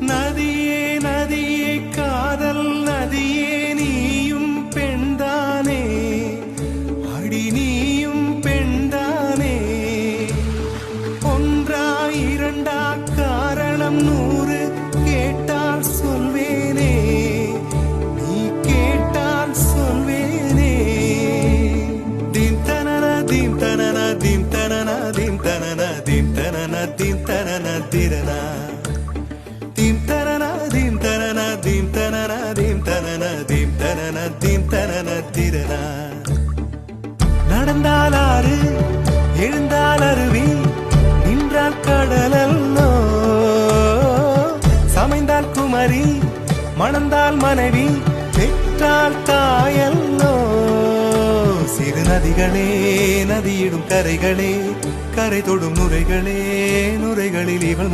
நதியே நதியே காதல் நதியே நீயும் பெண்தானே அடி நீயும் பெண்தானே ஒன்றா இரண்டா காரணம் 100 கேட்டால் சொல்வேனே நீ கேட்டால் சொல்வேனே தீம் தனன தீம் தனன தீம் தனன தீம் தனன தீம் தனன தீம் தனன திரனா தீம் தனன தீம் தனன தீம் தனன தீம் தனன தீம் தனன தீம் தனன திரனா நடந்தால் ஆறு எழுந்தால் அருவி நின்றால் கடலல்லோ சமைந்தால் குமரி மணந்தால் மனைவி பெற்றால் தாயல்லோ சிறு நதிகளே நதியிடும் கரைகளே கரை தொடும் நுரைகளே நுரைகளில் இவள்